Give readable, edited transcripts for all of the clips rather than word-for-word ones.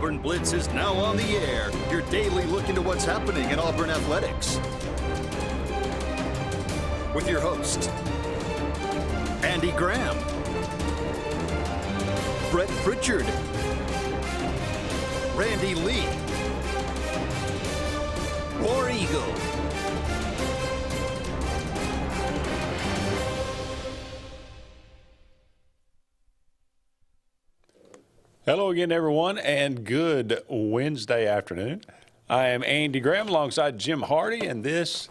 Auburn Blitz is now on the air, your daily look into what's happening in Auburn athletics. With your host, Andy Graham, Brett Pritchard, Randy Lee, War Eagle. Hello again, everyone, and good Wednesday afternoon. I am Andy Graham alongside Jim Hardy, and this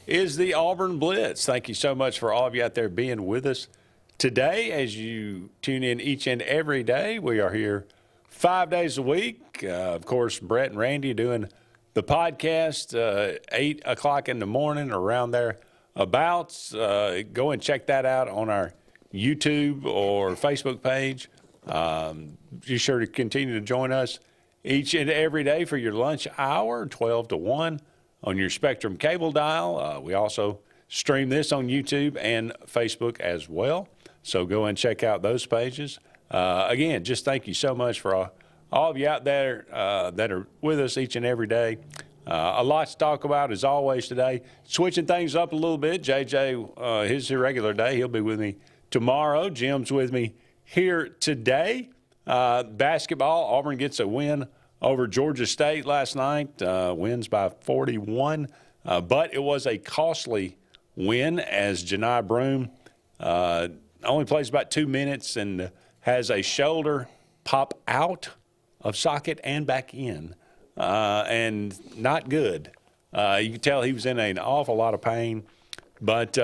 is the Auburn Blitz. Thank you so much for all of you out there being with us today as you tune in each and every day. We are here 5 days a week. Of course, Brett and Randy doing the podcast 8 o'clock in the morning, around there abouts. Go and check that out on our YouTube or Facebook page. Be sure to continue to join us each and every day for your lunch hour, 12 to 1 on your Spectrum cable dial. We also stream this on YouTube and Facebook as well. So go and check out those pages. Again, just thank you so much for all of you out there that are with us each and every day. A lot to talk about as always today. Switching things up a little bit. JJ, his irregular day, he'll be with me tomorrow. Jim's with me here today. Basketball, Auburn gets a win over Georgia State last night, wins by 41. But it was a costly win as Janai Broome only plays about 2 minutes and has a shoulder pop out of socket and back in, and not good. You could tell he was in an awful lot of pain. But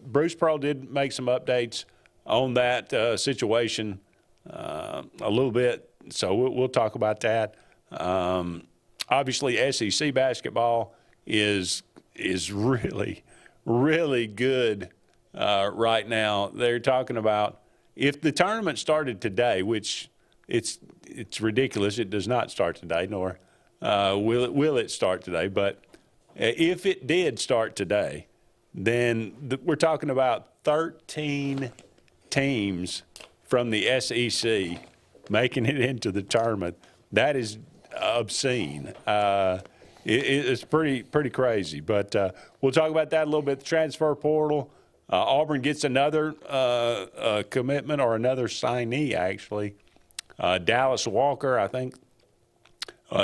Bruce Pearl did make some updates on that situation a little bit, so we'll talk about that. Obviously, SEC basketball is really, really good right now. They're talking about if the tournament started today, which it's ridiculous. It does not start today, nor will it start today. But if it did start today, then we're talking about 13 teams from the SEC making it into the tournament. That is obscene. It's pretty crazy. But we'll talk about that a little bit. The transfer portal. Auburn gets another commitment, or another signee, actually. Dallas Walker, I think,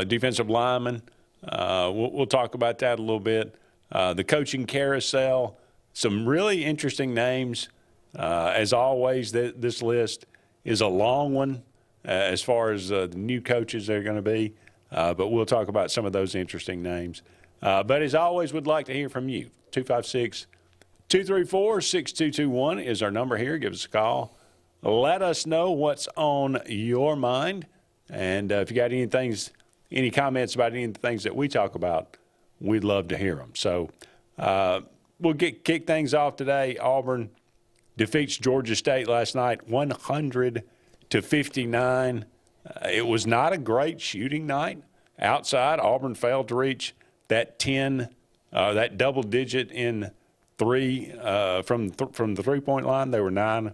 defensive lineman. We'll talk about that a little bit. The coaching carousel, some really interesting names. As always, this list is a long one as far as the new coaches they're going to be, but we'll talk about some of those interesting names. But as always, we'd like to hear from you. 256-234-6221 is our number here. Give us a call. Let us know what's on your mind. And if you got any comments about any of the things that we talk about, we'd love to hear them. So we'll kick things off today. Auburn defeats Georgia State last night, 100-59. It was not a great shooting night outside. Auburn failed to reach that that double digit in three from the three-point line. They were 9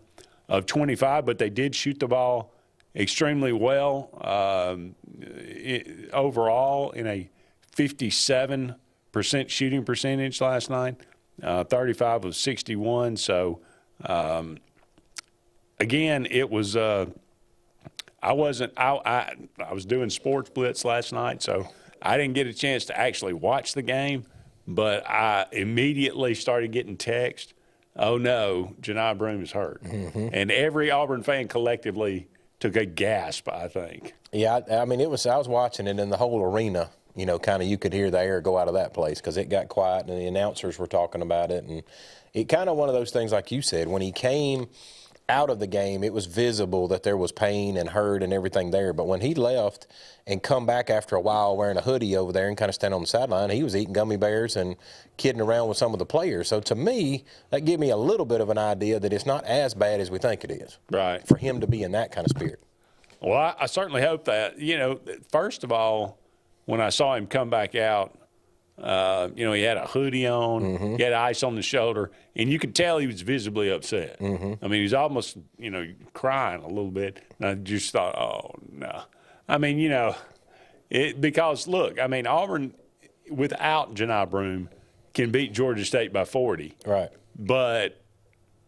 of 25, but they did shoot the ball extremely well overall in a 57% shooting percentage last night, 35 of 61. So, again, it was I was doing Sports Blitz last night, so I didn't get a chance to actually watch the game, but I immediately started getting text, oh no, Janai Broome is hurt. Mm-hmm. And every Auburn fan collectively took a gasp, I think. Yeah, I mean, I was watching it in the whole arena, kind of you could hear the air go out of that place because it got quiet and the announcers were talking about it. And it kind of one of those things, like you said, when he came out of the game, it was visible that there was pain and hurt and everything there. But when he left and come back after a while wearing a hoodie over there and kind of stand on the sideline, he was eating gummy bears and kidding around with some of the players. So to me, that gave me a little bit of an idea that it's not as bad as we think it is. Right. For him to be in that kind of spirit. Well, I certainly hope that. First of all, when I saw him come back out, he had a hoodie on, mm-hmm. He had ice on the shoulder, and you could tell he was visibly upset. Mm-hmm. I mean, he was almost, crying a little bit. And I just thought, oh, no. I mean, Because, look, I mean, Auburn, without Janai Broome, can beat Georgia State by 40. Right. But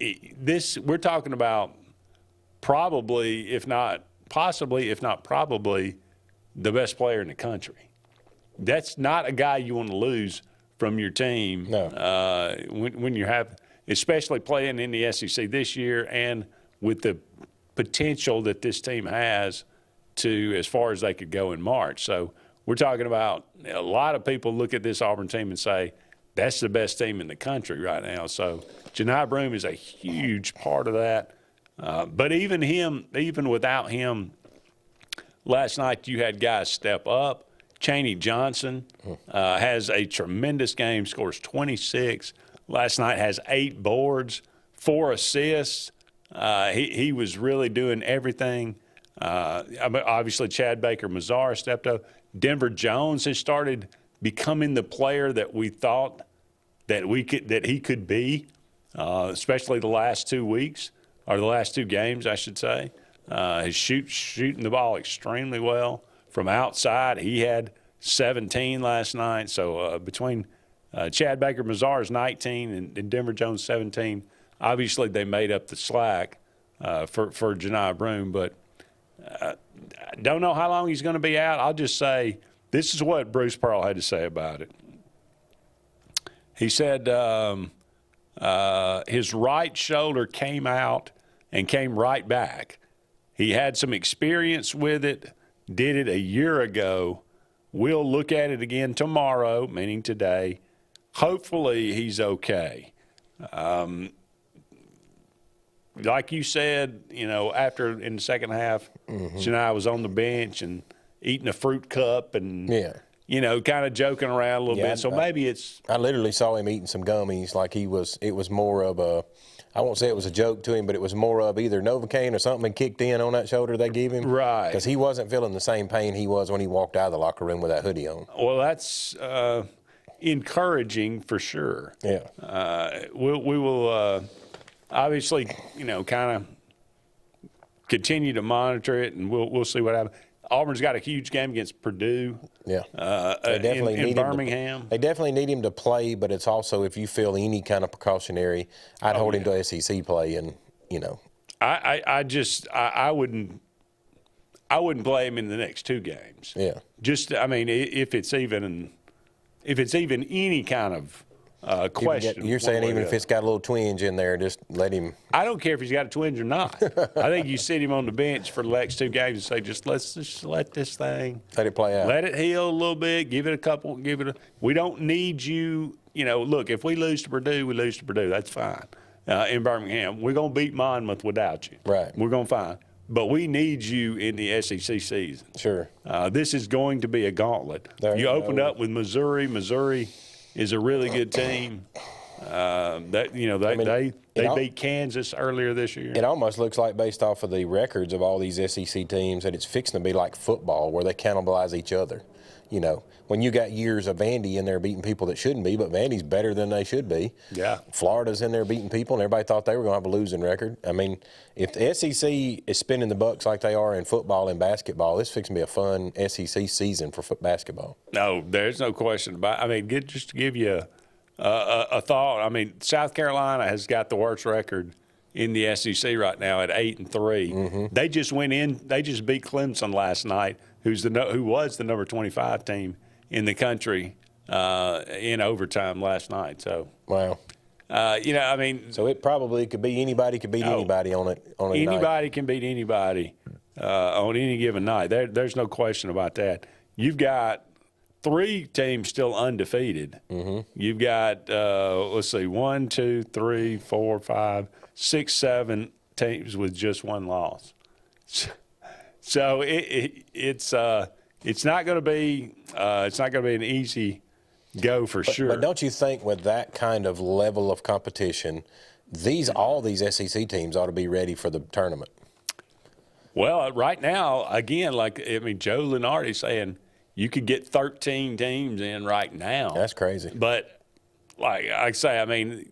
we're talking about probably, if not possibly, if not probably, the best player in the country. That's not a guy you want to lose from your team. No. When you have, especially playing in the SEC this year and with the potential that this team has to as far as they could go in March. So we're talking about a lot of people look at this Auburn team and say, that's the best team in the country right now. So Janai Broome is a huge part of that. But even without him, last night you had guys step up. Chaney Johnson has a tremendous game, scores 26. Last night has 8 boards, 4 assists. He was really doing everything. Obviously, Chad Baker-Mazara stepped up. Denver Jones has started becoming the player that we thought that he could be, especially the last 2 weeks, or the last 2 games, I should say. He's shooting the ball extremely well. From outside, he had 17 last night. So between Chad Baker-Mazara's 19 and Denver Jones 17, obviously they made up the slack for Janai Broome. But I don't know how long he's going to be out. I'll just say this is what Bruce Pearl had to say about it. He said his right shoulder came out and came right back. He had some experience with it, did it a year ago. We'll look at it again tomorrow, meaning today. Hopefully he's okay. Like you said, after in the second half, Janai was on the bench and eating a fruit cup and, kind of joking around a little bit. So maybe it's – I literally saw him eating some gummies like it was more of a – I won't say it was a joke to him, but it was more of either Novocaine or something kicked in on that shoulder they gave him. Right. Because he wasn't feeling the same pain he was when he walked out of the locker room with that hoodie on. Well, that's encouraging for sure. Yeah. We will obviously, kind of continue to monitor it, and we'll see what happens. Auburn's got a huge game against Purdue. Yeah. They definitely in Birmingham. They definitely need him to play, but it's also if you feel any kind of precautionary, I'd hold him to SEC play, and I wouldn't play him in the next 2 games. Yeah. If it's even any kind of question. You're saying even if it's got a little twinge in there, just let him. I don't care if he's got a twinge or not. I think you sit him on the bench for the next 2 games and say, let's let this thing. Let it play out. Let it heal a little bit. Give it a couple. We don't need you. Look, if we lose to Purdue, we lose to Purdue. That's fine. In Birmingham, we're going to beat Monmouth without you. Right. We're going to find. But we need you in the SEC season. Sure. This is going to be a gauntlet. You opened up with Missouri. Missouri is a really good team. They beat Kansas earlier this year. It almost looks like, based off of the records of all these SEC teams, that it's fixing to be like football, where they cannibalize each other. When you got years of Vandy in there beating people that shouldn't be, but Vandy's better than they should be. Yeah. Florida's in there beating people, and everybody thought they were going to have a losing record. I mean, if the SEC is spinning the bucks like they are in football and basketball, it's fixing to be a fun SEC season for basketball. No, there's no question about it. I mean, just to give you a thought, I mean, South Carolina has got the worst record in the SEC right now at 8-3. Mm-hmm. They just went in. They just beat Clemson last night, who was the number 25 team in the country in overtime last night. So wow. So it probably could be anybody could beat anybody on it. Anybody can beat anybody on any given night. There's no question about that. You've got 3 teams still undefeated. Mm-hmm. You've got 1, 2, 3, 4, 5, 6, 7 teams with just 1 loss. So it's not going to be an easy go for sure. But don't you think with that kind of level of competition, all these SEC teams ought to be ready for the tournament? Well, right now, again, Joe Lunardi's saying you could get 13 teams in right now. That's crazy. But like I say,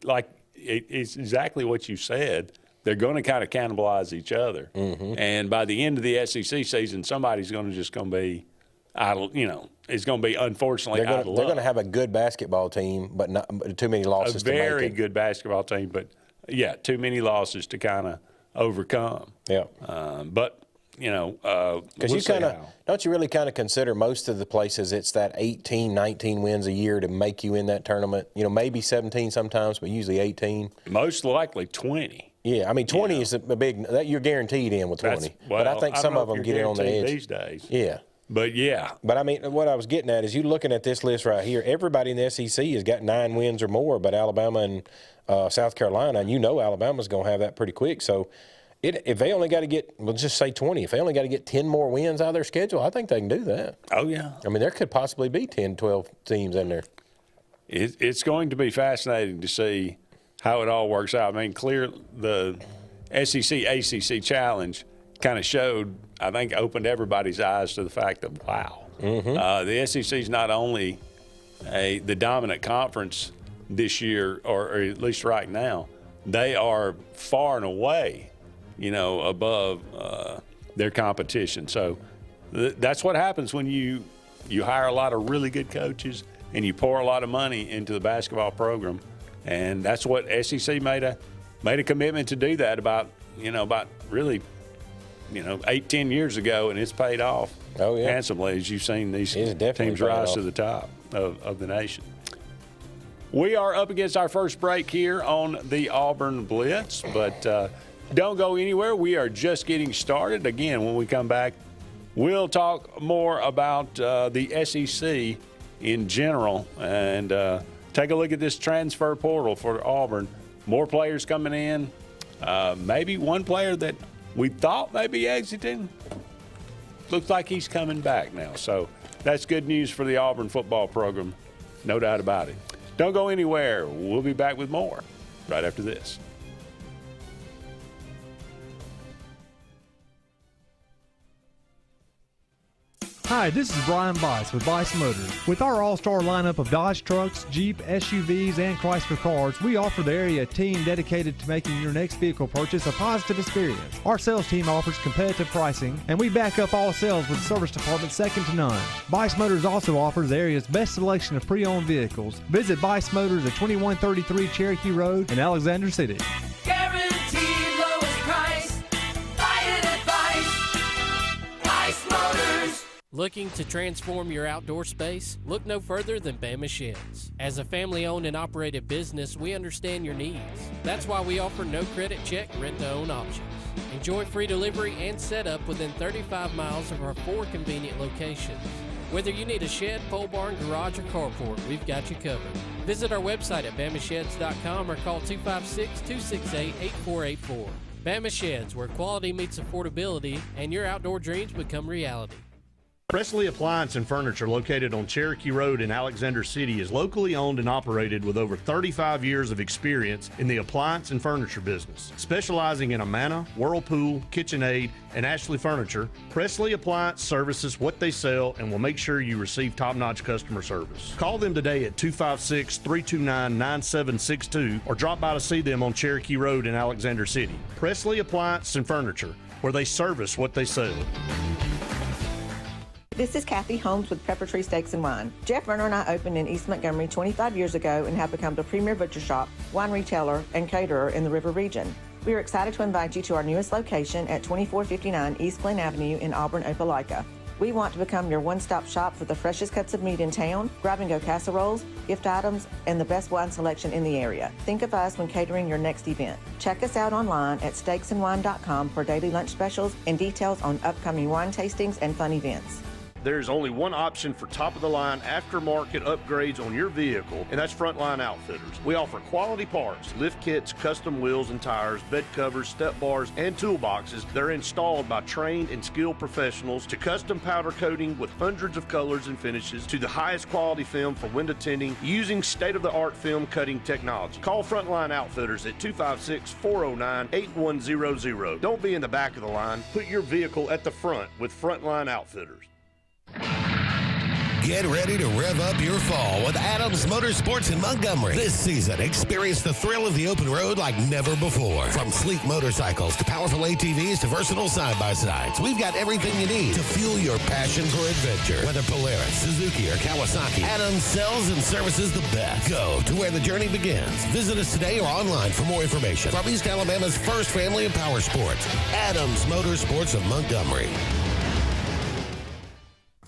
it's exactly what you said. They're going to kind of cannibalize each other. Mm-hmm. And by the end of the SEC season, somebody's going to be is going to be unfortunately out of luck. They're going to have a good basketball team, but not too many losses A to make it. very good basketball team, but, yeah, too many losses to kind of overcome. Yeah. But, because don't you really kind of consider most of the places it's that 18, 19 wins a year to make you in that tournament? Maybe 17 sometimes, but usually 18. Most likely 20. Yeah, I mean 20 is a big. You're guaranteed in with 20. But I think some of them get in on the edge these days. Yeah. But yeah. But I mean, what I was getting at is you looking at this list right here. Everybody in the SEC has got 9 wins or more, but Alabama and South Carolina, and Alabama's going to have that pretty quick. So. If they only got to get, we'll just say 20, if they only got to get 10 more wins out of their schedule, I think they can do that. Oh, yeah. I mean, there could possibly be 10, 12 teams in there. It's going to be fascinating to see how it all works out. I mean, the SEC ACC challenge kind of showed, I think, opened everybody's eyes to the fact that, wow, the SEC is not only the dominant conference this year, or at least right now, they are far and away above their competition. So that's what happens when you hire a lot of really good coaches and you pour a lot of money into the basketball program. And that's what SEC made a commitment to do that about really 8-10 years ago, and it's paid off handsomely as you've seen these teams rise to the top of the nation. We are up against our first break here on the Auburn Blitz, but don't go anywhere. We are just getting started. Again, when we come back, we'll talk more about the SEC in general and take a look at this transfer portal for Auburn. More players coming in. Maybe one player that we thought may be exiting. Looks like he's coming back now. So that's good news for the Auburn football program. No doubt about it. Don't go anywhere. We'll be back with more right after this. Hi, this is Brian Bice with Bice Motors. With our all-star lineup of Dodge trucks, Jeep, SUVs, and Chrysler cars, we offer the area a team dedicated to making your next vehicle purchase a positive experience. Our sales team offers competitive pricing, and we back up all sales with service department second to none. Bice Motors also offers the area's best selection of pre-owned vehicles. Visit Bice Motors at 2133 Cherokee Road in Alexander City. Guaranteed lowest price. Buy it at Bice Motors. Looking to transform your outdoor space? Look no further than Bama Sheds. As a family-owned and operated business, we understand your needs. That's why we offer no credit check, rent-to-own options. Enjoy free delivery and setup within 35 miles of our 4 convenient locations. Whether you need a shed, pole barn, garage, or carport, we've got you covered. Visit our website at BamaSheds.com or call 256-268-8484. Bama Sheds, where quality meets affordability and your outdoor dreams become reality. Presley Appliance and Furniture, located on Cherokee Road in Alexander City, is locally owned and operated with over 35 years of experience in the appliance and furniture business. Specializing in Amana, Whirlpool, KitchenAid, and Ashley Furniture, Presley Appliance services what they sell and will make sure you receive top-notch customer service. Call them today at 256-329-9762 or drop by to see them on Cherokee Road in Alexander City. Presley Appliance and Furniture, where they service what they sell. This is Kathy Holmes with Pepper Tree Steaks and Wine. Jeff Verner and I opened in East Montgomery 25 years ago and have become the premier butcher shop, wine retailer, and caterer in the River region. We are excited to invite you to our newest location at 2459 East Glen Avenue in Auburn, Opelika. We want to become your one-stop shop for the freshest cuts of meat in town, grab-and-go casseroles, gift items, and the best wine selection in the area. Think of us when catering your next event. Check us out online at steaksandwine.com for daily lunch specials and details on upcoming wine tastings and fun events. There's only one option for top-of-the-line aftermarket upgrades on your vehicle, and that's Frontline Outfitters. We offer quality parts, lift kits, custom wheels and tires, bed covers, step bars, and toolboxes that are installed by trained and skilled professionals, to custom powder coating with hundreds of colors and finishes, to the highest quality film for window tinting using state-of-the-art film cutting technology. Call Frontline Outfitters at 256-409-8100. Don't be in the back of the line. Put your vehicle at the front with Frontline Outfitters. Get ready to rev up your fall with Adams Motorsports in Montgomery. This season, experience the thrill of the open road like never before. From sleek motorcycles to powerful ATVs to versatile side-by-sides, we've got everything you need to fuel your passion for adventure. Whether Polaris, Suzuki, or Kawasaki, Adams sells and services the best. Go to where the journey begins. Visit us today or online for more information. From East Alabama's first family of power sports, Adams Motorsports of Montgomery.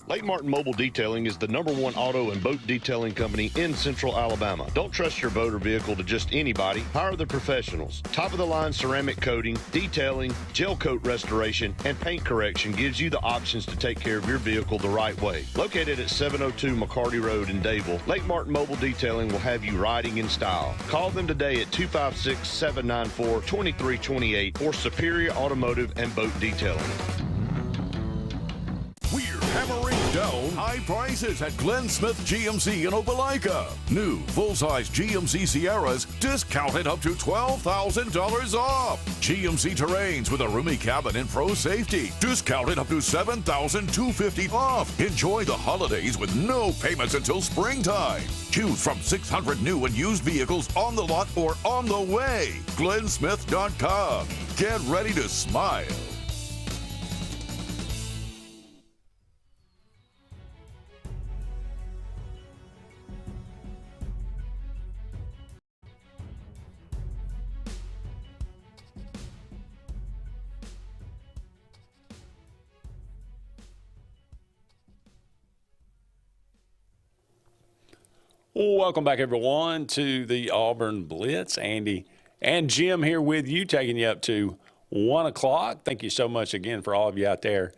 Lake Martin Mobile Detailing is the #1 auto and boat detailing company in Central Alabama. Don't trust your boat or vehicle to just anybody. Hire the professionals. Top-of-the-line ceramic coating, detailing, gel coat restoration, and paint correction gives you the options to take care of your vehicle the right way. Located at 702 McCarty Road in Dable, Lake Martin Mobile Detailing will have you riding in style. Call them today at 256-794-2328 or Superior Automotive and Boat Detailing. We're hammering down high prices at Glenn Smith GMC in Opelika. New full-size GMC Sierras discounted up to $12,000 off. GMC Terrains with a roomy cabin and pro safety discounted up to $7,250 off. Enjoy the holidays with no payments until springtime. Choose from 600 new and used vehicles on the lot or on the way. GlennSmith.com. Get ready to smile. Welcome back, everyone, to the Auburn Blitz. Andy and Jim here with you, taking you up to 1 o'clock. Thank you so much again for all of you out there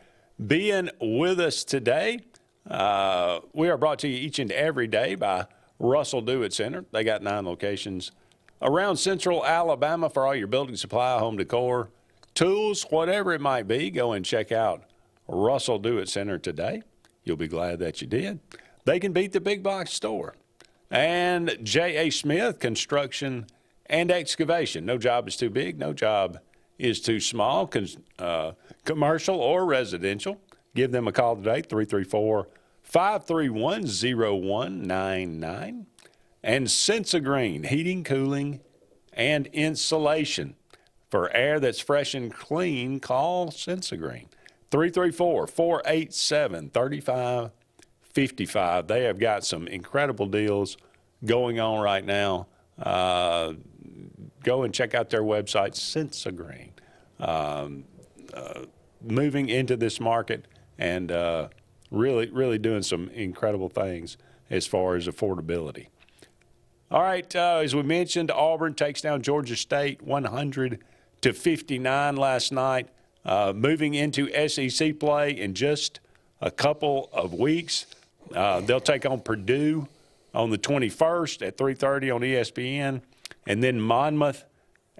being with us today. We are brought to you each and every day by Russell Do-It Center. They got 9 locations around Central Alabama for all your building supply, home decor, tools, whatever it might be. Go and check out Russell Do-It Center today. You'll be glad that you did. They can beat the big box store. And J.A. Smith, construction and excavation. No job is too big. No job is too small, commercial or residential. Give them a call today, 334-531-0199. And Sensa Green, heating, cooling, and insulation. For air that's fresh and clean, call Sensa Green, 334-487-3555. They have got some incredible deals going on right now. Go and check out their website, Sensa Green. Moving into this market and really doing some incredible things as far as affordability. All right, as we mentioned, Auburn takes down Georgia State 100-59 last night. Moving into SEC play in just a couple of weeks. They'll take on Purdue on the 21st at 3:30 on ESPN, and then Monmouth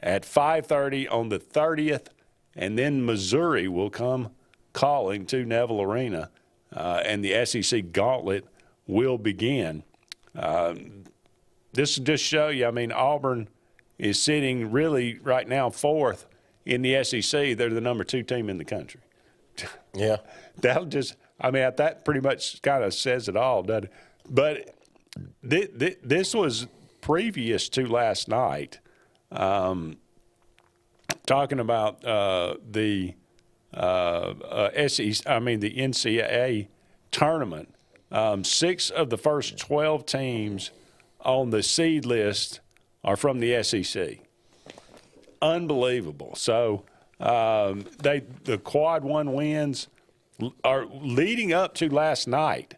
at 5:30 on the 30th, and then Missouri will come calling to Neville Arena, and the SEC gauntlet will begin. This will just show you, I mean, Auburn is sitting really right now 4th in the SEC. They're the number 2 team in the country. Yeah. That'll just – I mean, that pretty much kind of says it all, doesn't it? But this was previous to last night, talking about the SEC, I mean the NCAA tournament. 6 of the first 12 teams on the seed list are from the SEC. Unbelievable. So the quad 1 wins are leading up to last night.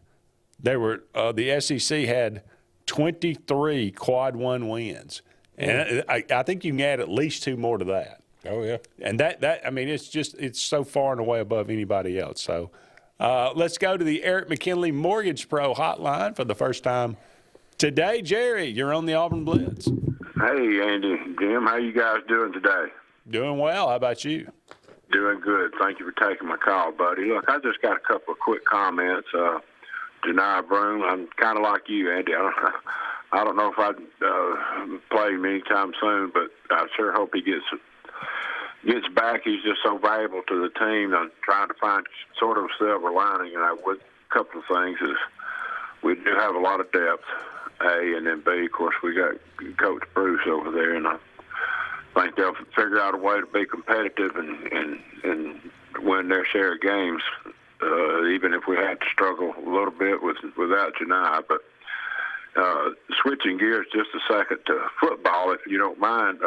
They were the SEC had 23 quad 1 wins, and I think you can add at least 2 more to that. Oh yeah, and that I mean it's so far and away above anybody else. So let's go to the Eric McKinley Mortgage Pro hotline for the first time today. Jerry, you're on the Auburn Blitz. Hey Andy, Jim, how you guys doing today? Doing well. How about you? Doing good. Thank you for taking my call, buddy. Look, I just got a couple of quick comments. Janai Broom, I'm kind of like you, Andy. I don't know if I'd play him anytime soon, but I sure hope he gets back. He's just so valuable to the team. I'm trying to find sort of a silver lining, and with a couple of things is we do have a lot of depth, A, and then B, of course, we got Coach Bruce over there, and I think they'll figure out a way to be competitive and win their share of games, even if we had to struggle a little bit without Janai. But switching gears just a second to football, if you don't mind,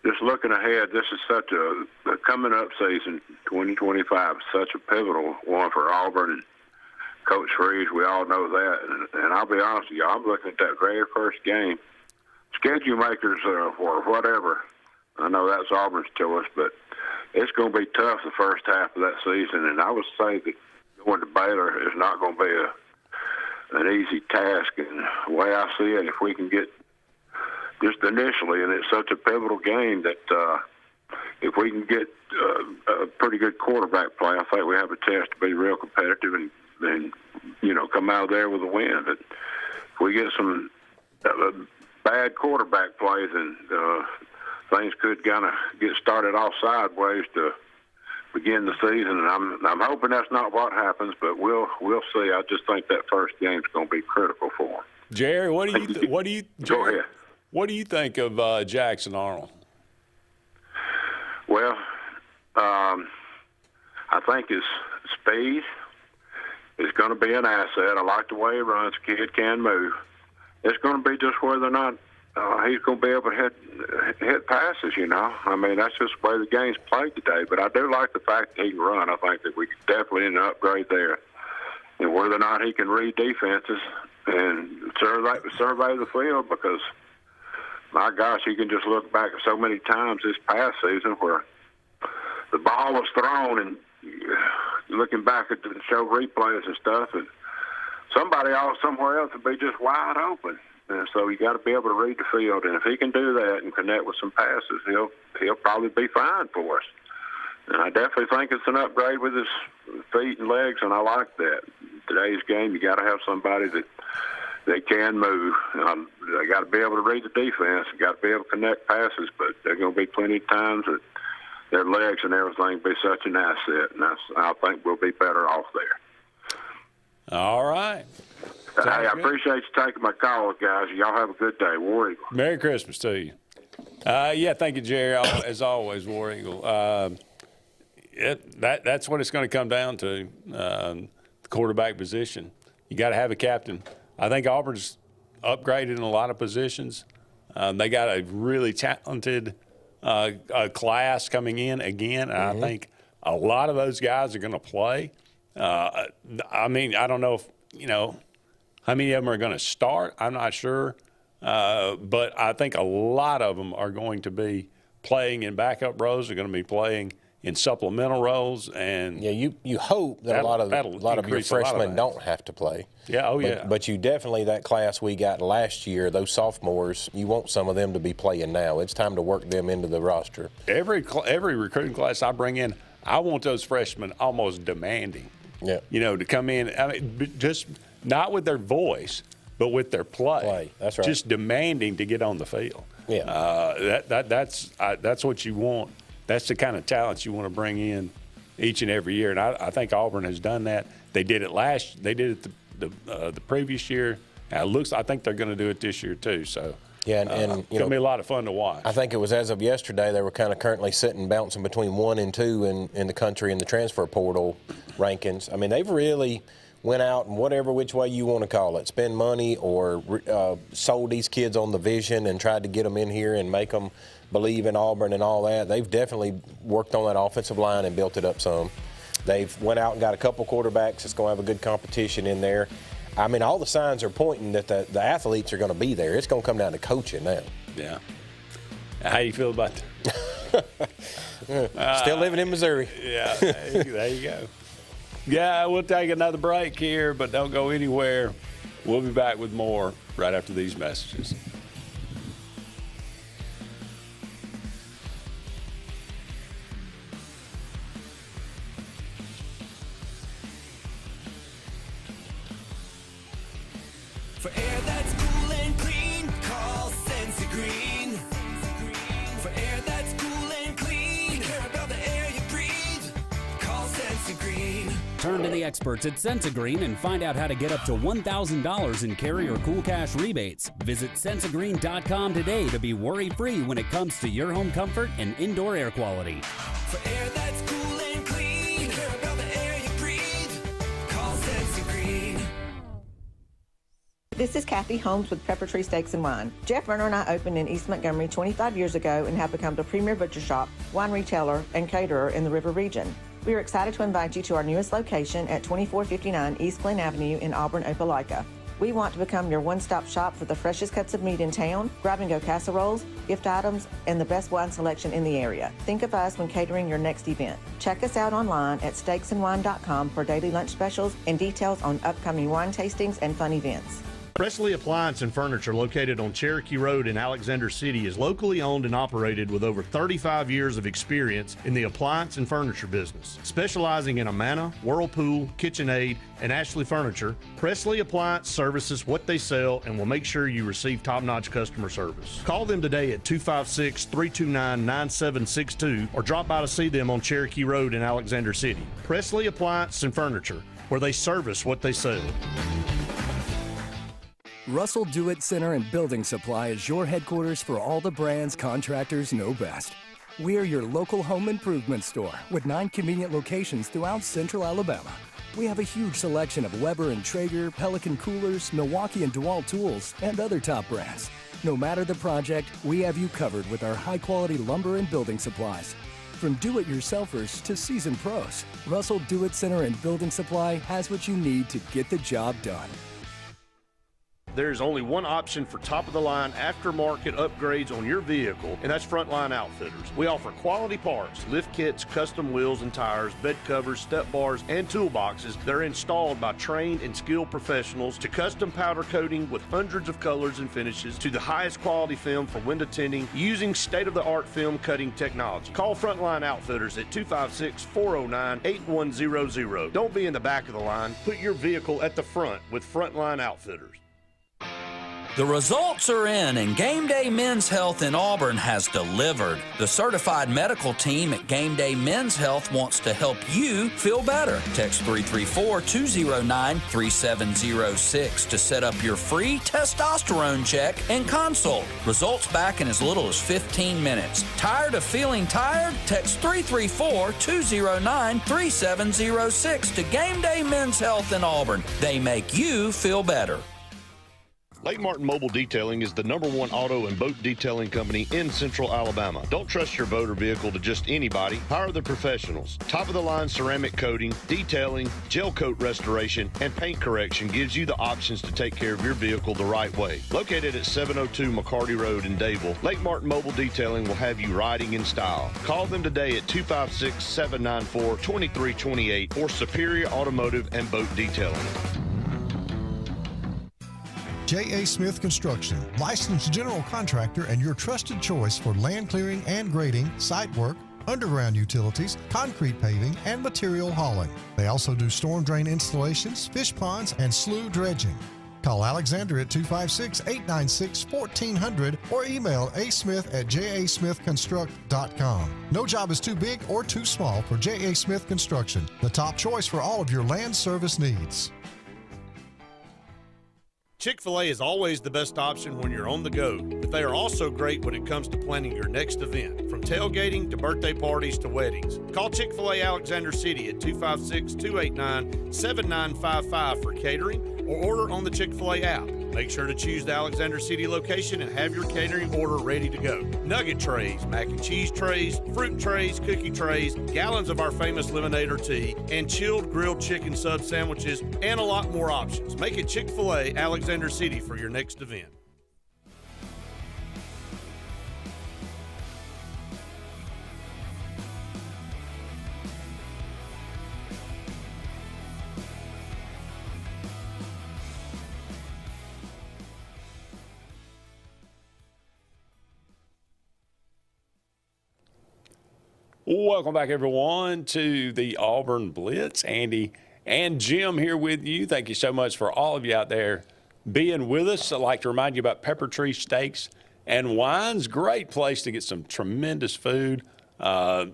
just looking ahead, this is such a coming up season, 2025, such a pivotal one for Auburn and Coach Freeze. We all know that. And I'll be honest with you, I'm looking at that very first game. Schedule makers or whatever, I know that's Auburn's choice, but it's going to be tough the first half of that season. And I would say that going to Baylor is not going to be an easy task. And the way I see it, if we can get just initially, and it's such a pivotal game that if we can get a pretty good quarterback play, I think we have a chance to be real competitive and come out of there with a win. But if we get some bad quarterback plays, and things could kind of get started off sideways to begin the season. And I'm hoping that's not what happens, but we'll see. I just think that first game's going to be critical for them. Jerry, Go ahead. What do you think of Jackson Arnold? Well, I think his speed is going to be an asset. I like the way he runs. Kid can move. It's going to be just whether or not he's going to be able to hit passes, I mean, that's just the way the game's played today. But I do like the fact that he can run. I think that we could definitely need an upgrade there. And whether or not he can read defenses and survey the field, because, my gosh, you can just look back at so many times this past season where the ball was thrown and looking back at the show replays and stuff, and somebody else somewhere else would be just wide open. And so you got to be able to read the field, and if he can do that and connect with some passes, he'll probably be fine for us. And I definitely think it's an upgrade with his feet and legs, and I like that. Today's game, you got to have somebody that they can move. They got to be able to read the defense. They got to be able to connect passes, but there's going to be plenty of times that their legs and everything will be such an asset, and I think we'll be better off there. All right. Hey, I appreciate you taking my call, guys. Y'all have a good day. War Eagle. Merry Christmas to you. Thank you, Jerry, as always, War Eagle. That's what it's going to come down to, the quarterback position. You got to have a captain. I think Auburn's upgraded in a lot of positions. They got a really talented class coming in again, and I think a lot of those guys are going to play. I mean, I don't know if, how many of them are going to start. I'm not sure. But I think a lot of them are going to be playing in backup roles. They're going to be playing in supplemental roles. And you hope that a lot of your freshmen don't have to play. Yeah, But you definitely, that class we got last year, those sophomores, you want some of them to be playing now. It's time to work them into the roster. Every recruiting class I bring in, I want those freshmen almost demanding. Yeah. To come in. I mean, just not with their voice, but with their play. That's right. Just demanding to get on the field. Yeah. That's what you want. That's the kind of talents you want to bring in each and every year. And I think Auburn has done that. They did it They did it the previous year. I think they're going to do it this year too. So. Yeah, and it's going to be a lot of fun to watch. I think it was as of yesterday, they were kind of currently sitting, bouncing between 1 and 2 in the country in the transfer portal rankings. I mean, they've really went out and whatever which way you want to call it, spend money or sold these kids on the vision and tried to get them in here and make them believe in Auburn and all that. They've definitely worked on that offensive line and built it up some. They've went out and got a couple quarterbacks that's going to have a good competition in there. I mean, all the signs are pointing that the athletes are going to be there. It's going to come down to coaching now. Yeah. How do you feel about that? Still living in Missouri. Yeah, there you go. Yeah, we'll take another break here, but don't go anywhere. We'll be back with more right after these messages. For air that's cool and clean, call Sensi Green. For air that's cool and clean, care about the air you breathe, call Sensi Green. Turn to the experts at Sensagreen and find out how to get up to $1,000 in carry or cool cash rebates. Visit Sensagreen.com today to be worry-free when it comes to your home comfort and indoor air quality. For air that's cool and clean, care about the air you breathe. Call Sensagreen. This is Kathy Holmes with Pepper Tree Steaks and Wine. Jeff Verner and I opened in East Montgomery 25 years ago and have become the premier butcher shop, wine retailer, and caterer in the River region. We are excited to invite you to our newest location at 2459 East Glen Avenue in Auburn, Opelika. We want to become your one-stop shop for the freshest cuts of meat in town, grab-and-go casseroles, gift items, and the best wine selection in the area. Think of us when catering your next event. Check us out online at steaksandwine.com for daily lunch specials and details on upcoming wine tastings and fun events. Presley Appliance and Furniture, located on Cherokee Road in Alexander City, is locally owned and operated with over 35 years of experience in the appliance and furniture business. Specializing in Amana, Whirlpool, KitchenAid, and Ashley Furniture, Presley Appliance services what they sell and will make sure you receive top-notch customer service. Call them today at 256-329-9762 or drop by to see them on Cherokee Road in Alexander City. Presley Appliance and Furniture, where they service what they sell. Russell Do-It Center and Building Supply is your headquarters for all the brands contractors know best. We are your local home improvement store with 9 convenient locations throughout central Alabama. We have a huge selection of Weber and Traeger, Pelican coolers, Milwaukee and DeWalt tools, and other top brands. No matter the project, we have you covered with our high-quality lumber and building supplies. From do-it-yourselfers to seasoned pros, Russell Do-It Center and Building Supply has what you need to get the job done. There's only one option for top-of-the-line aftermarket upgrades on your vehicle, and that's Frontline Outfitters. We offer quality parts, lift kits, custom wheels and tires, bed covers, step bars, and toolboxes that are installed by trained and skilled professionals, to custom powder coating with hundreds of colors and finishes, to the highest quality film for window tinting using state-of-the-art film cutting technology. Call Frontline Outfitters at 256-409-8100. Don't be in the back of the line. Put your vehicle at the front with Frontline Outfitters. The results are in, and Game Day Men's Health in Auburn has delivered. The certified medical team at Game Day Men's Health wants to help you feel better. Text 334-209-3706 to set up your free testosterone check and consult. Results back in as little as 15 minutes. Tired of feeling tired? Text 334-209-3706 to Game Day Men's Health in Auburn. They make you feel better. Lake Martin Mobile Detailing is the #1 auto and boat detailing company in Central Alabama. Don't trust your boat or vehicle to just anybody. Hire the professionals. Top-of-the-line ceramic coating, detailing, gel coat restoration, and paint correction gives you the options to take care of your vehicle the right way. Located at 702 McCarty Road in Dayville, Lake Martin Mobile Detailing will have you riding in style. Call them today at 256-794-2328 or Superior Automotive and Boat Detailing. J.A. Smith Construction, licensed general contractor and your trusted choice for land clearing and grading, site work, underground utilities, concrete paving, and material hauling. They also do storm drain installations, fish ponds, and slough dredging. Call Alexander at 256-896-1400 or email asmith@jasmithconstruct.com. No job is too big or too small for J.A. Smith Construction, the top choice for all of your land service needs. Chick-fil-A is always the best option when you're on the go, but they are also great when it comes to planning your next event, from tailgating to birthday parties to weddings. Call Chick-fil-A Alexander City at 256-289-7955 for catering or order on the Chick-fil-A app. Make sure to choose the Alexander City location and have your catering order ready to go. Nugget trays, mac and cheese trays, fruit trays, cookie trays, gallons of our famous lemonade or tea, and chilled grilled chicken sub sandwiches, and a lot more options. Make it Chick-fil-A Alexander City for your next event. Welcome back, everyone, to the Auburn Blitz. Andy and Jim here with you. Thank you so much for all of you out there being with us. I'd like to remind you about Pepper Tree Steaks and Wines. Great place to get some tremendous food. They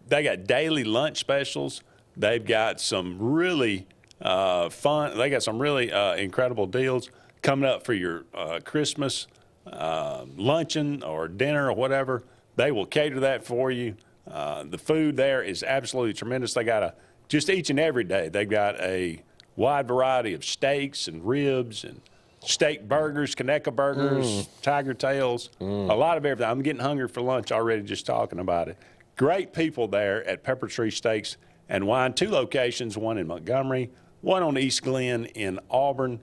got daily lunch specials. They've got some really fun. They got some really incredible deals coming up for your Christmas luncheon or dinner or whatever. They will cater that for you. The food there is absolutely tremendous. They got just each and every day, they've got a wide variety of steaks and ribs and steak burgers, Kaneka burgers, tiger tails, a lot of everything. I'm getting hungry for lunch already just talking about it. Great people there at Pepper Tree Steaks and Wine. 2 locations, one in Montgomery, one on East Glen in Auburn.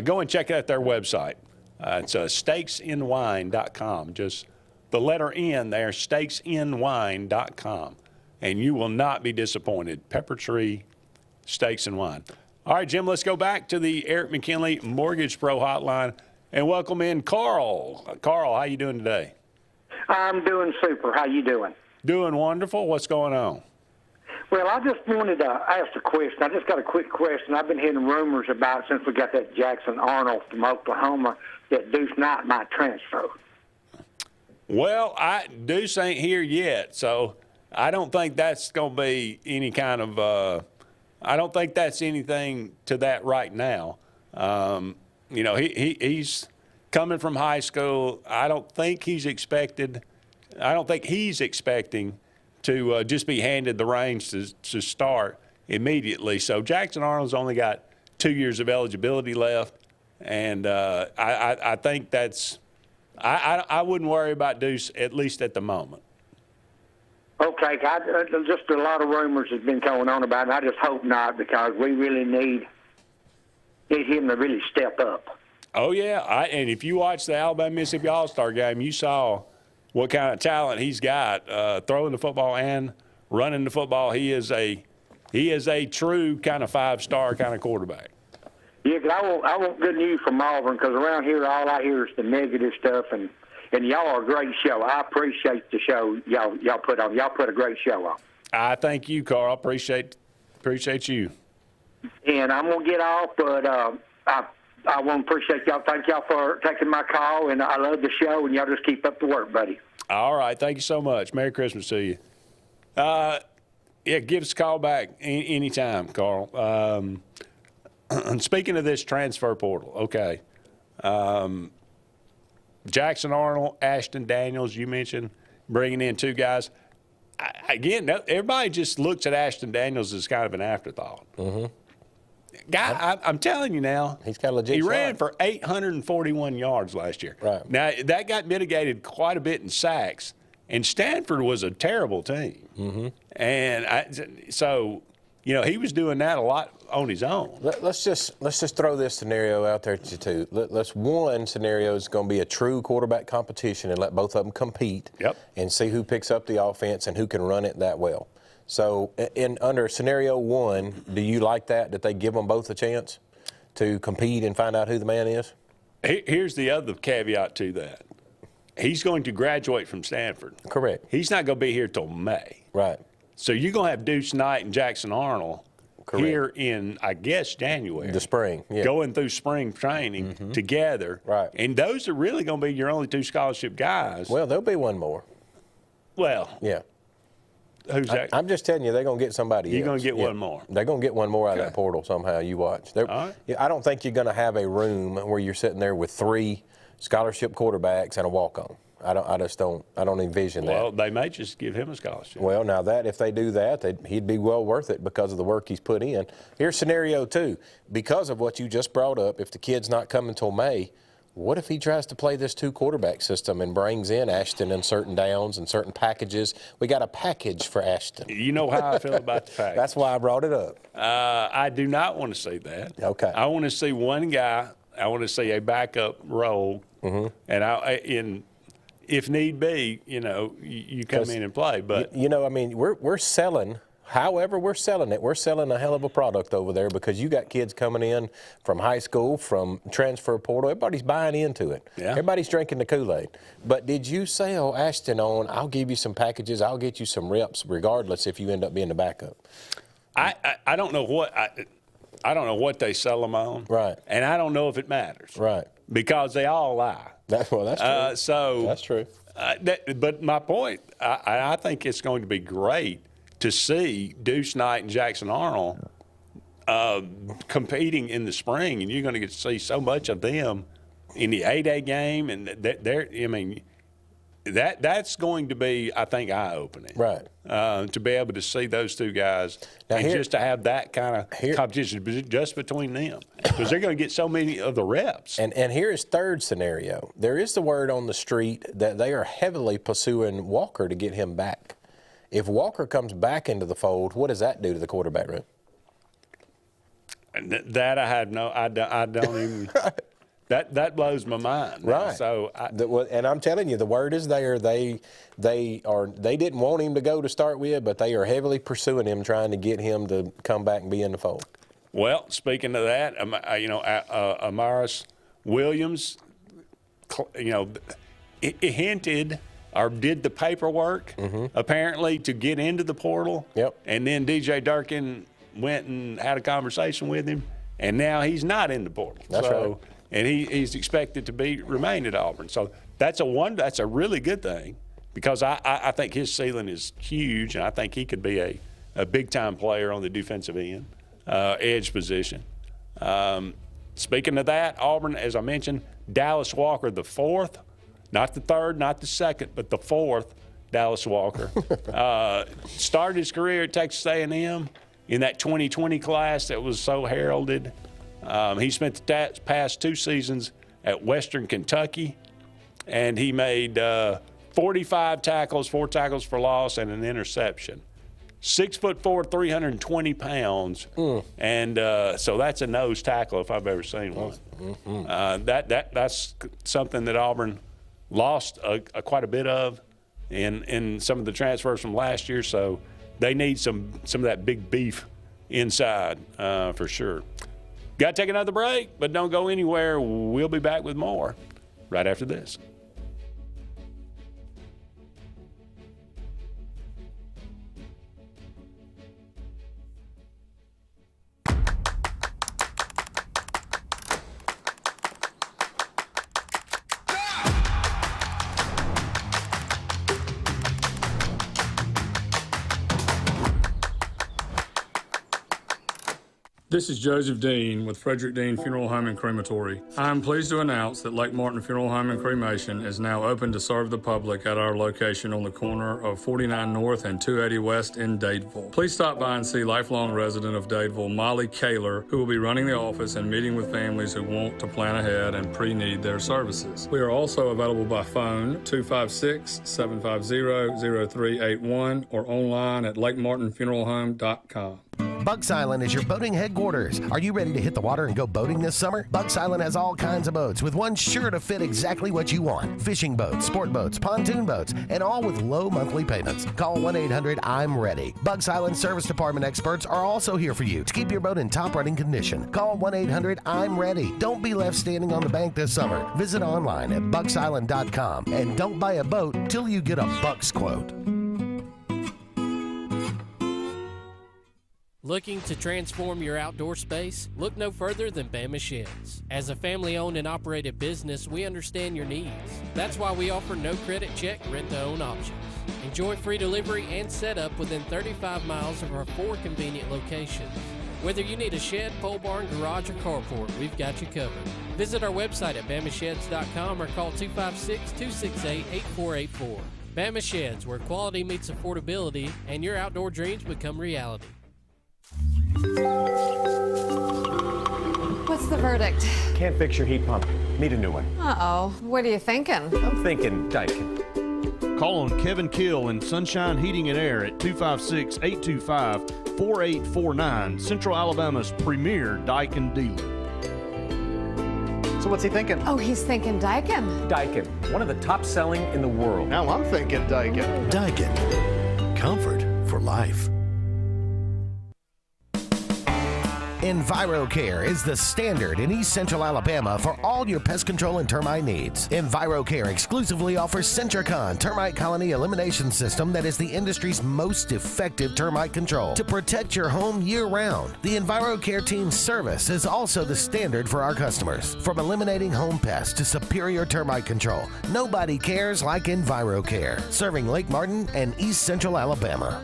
Go and check out their website. It's steaksandwine.com. Just the letter N there, steaksandwine.com. And you will not be disappointed. Pepper Tree Steaks and Wine. All right, Jim, let's go back to the Eric McKinley Mortgage Pro Hotline and welcome in Carl. Carl, how you doing today? I'm doing super. How you doing? Doing wonderful. What's going on? Well, I just wanted to ask a question. I just got a quick question. I've been hearing rumors about, since we got that Jackson Arnold from Oklahoma, that Deuce Knight might transfer. Well, Deuce ain't here yet, so I don't think that's going to be any kind of I don't think that's anything to that right now. You know, he's coming from high school. I don't think he's expecting to just be handed the reins to start immediately. So Jackson Arnold's only got 2 years of eligibility left, and I think that's I wouldn't worry about Deuce, at least at the moment. Okay, just a lot of rumors has been going on about it. I just hope not, because we really need him to really step up. Oh, yeah. And if you watch the Alabama-Mississippi All-Star game, you saw what kind of talent he's got throwing the football and running the football. He is a true kind of 5-star kind of quarterback. Yeah, because I want good news from Auburn, because around here all I hear is the negative stuff, and y'all are a great show. I appreciate the show y'all put on. Y'all put a great show on. I thank you, Carl. Appreciate you. And I'm gonna get off, but I want to appreciate y'all. Thank y'all for taking my call, and I love the show. And y'all just keep up the work, buddy. All right, thank you so much. Merry Christmas to you. Yeah, give us a call back anytime, Carl. And speaking of this transfer portal, okay. Jackson Arnold, Ashton Daniels, you mentioned bringing in 2 guys. Again, everybody just looks at Ashton Daniels as kind of an afterthought. Mm-hmm. Guy, I'm telling you now, he's got a legit He shot. ran for 841 yards last year. Right. Now, that got mitigated quite a bit in sacks, and Stanford was a terrible team. Mm-hmm. And so, you know, he was doing that a lot on his own. Let's just throw this scenario out there to you too. One scenario is going to be a true quarterback competition and let both of them compete. Yep. And see who picks up the offense and who can run it that well. So under scenario 1, do you like that they give them both a chance to compete and find out who the man is? Here's the other caveat to that. He's going to graduate from Stanford. Correct. He's not going to be here till May. Right. So you're going to have Deuce Knight and Jackson Arnold here in, I guess, January. The spring, yeah. Going through spring training together. Right. And those are really going to be your only 2 scholarship guys. Well, there'll be one more. Well. Yeah. Who's that? I'm just telling you, they're going to get somebody else. You're going to get one more. They're going to get one more out of that portal somehow, you watch. All right. I don't think you're going to have a room where you're sitting there with 3 scholarship quarterbacks and a walk-on. I don't envision that. Well, they may just give him a scholarship. Well, now if they do that, he'd be well worth it because of the work he's put in. Here's scenario 2. Because of what you just brought up, if the kid's not coming till May, what if he tries to play this 2-quarterback system and brings in Ashton in certain downs and certain packages? We got a package for Ashton. You know how I feel about the package. That's why I brought it up. I do not want to see that. Okay. I want to see one guy. I want to see a backup role. Mm-hmm. And if need be, you know, you come in and play. But you know, I mean, we're selling. However, we're selling it. We're selling a hell of a product over there because you got kids coming in from high school, from transfer portal. Everybody's buying into it. Yeah. Everybody's drinking the Kool-Aid. But did you sell Ashton on, I'll give you some packages, I'll get you some reps, regardless if you end up being the backup? I don't know what I don't know what they sell them on. Right. And I don't know if it matters. Right. Because they all lie. That's true. So that's true. But my point, I think it's going to be great to see Deuce Knight and Jackson Arnold competing in the spring, and you're going to get to see so much of them in the 8A game, and that's going to be, I think, eye-opening. Right. To be able to see those two guys and just to have that kind of competition just between them, because they're going to get so many of the reps. And here is third scenario. There is the word on the street that they are heavily pursuing Walker to get him back. If Walker comes back into the fold, what does that do to the quarterback room? That I don't even. That blows my mind. Right. So, and I'm telling you, the word is there. They didn't want him to go to start with, but they are heavily pursuing him, trying to get him to come back and be in the fold. Well, speaking of that, Amaris Williams, hinted or did the paperwork apparently to get into the portal. Yep. And then DJ Durkin went and had a conversation with him, and now he's not in the portal. That's right. And he's expected to remain at Auburn. So that's a really good thing, because I think his ceiling is huge, and I think he could be a big-time player on the defensive end, edge position. Speaking of that, Auburn, as I mentioned, Dallas Walker, the fourth, not the third, not the second, but the fourth, Dallas Walker. Started his career at Texas A&M in that 2020 class that was so heralded. He spent the past 2 seasons at Western Kentucky, and he made 45 tackles, 4 tackles for loss, and an interception. 6'4", 320 pounds, and so that's a nose tackle if I've ever seen one. That's something that Auburn lost quite a bit of in some of the transfers from last year. So they need some of that big beef inside for sure. Got to take another break, but don't go anywhere. We'll be back with more right after this. This is Joseph Dean with Frederick Dean Funeral Home and Crematory. I am pleased to announce that Lake Martin Funeral Home and Cremation is now open to serve the public at our location on the corner of 49 North and 280 West in Dadeville. Please stop by and see lifelong resident of Dadeville, Molly Kaler, who will be running the office and meeting with families who want to plan ahead and pre-need their services. We are also available by phone, 256-750-0381, or online at lakemartinfuneralhome.com. Bucks Island is your boating headquarters. Are you ready to hit the water and go boating this summer? Bucks Island has all kinds of boats, with one sure to fit exactly what you want. Fishing boats, sport boats, pontoon boats, and all with low monthly payments. Call 1-800-I'm-READY. Bucks Island Service Department experts are also here for you to keep your boat in top running condition. Call 1-800-I'm-READY. Don't be left standing on the bank this summer. Visit online at bucksisland.com and don't buy a boat till you get a Bucks quote. Looking to transform your outdoor space? Look no further than Bama Sheds. As a family-owned and operated business, we understand your needs. That's why we offer no credit check, rent-to-own options. Enjoy free delivery and setup within 35 miles of our 4 convenient locations. Whether you need a shed, pole barn, garage, or carport, we've got you covered. Visit our website at bamasheds.com or call 256-268-8484. Bama Sheds, where quality meets affordability and your outdoor dreams become reality. What's the verdict? Can't fix your heat pump. Need a new one. Uh-oh. What are you thinking? I'm thinking Daikin. Call on Kevin Kill and Sunshine Heating and Air at 256-825-4849, Central Alabama's premier Daikin dealer. So what's he thinking? Oh, he's thinking Daikin. Daikin, one of the top selling in the world. Now I'm thinking Daikin. Daikin. Comfort for life. EnviroCare is the standard in East Central Alabama for all your pest control and termite needs. EnviroCare exclusively offers Centricon termite colony elimination system that is the industry's most effective termite control to protect your home year-round. The EnviroCare team's service is also the standard for our customers. From eliminating home pests to superior termite control, nobody cares like EnviroCare, serving Lake Martin and East Central Alabama.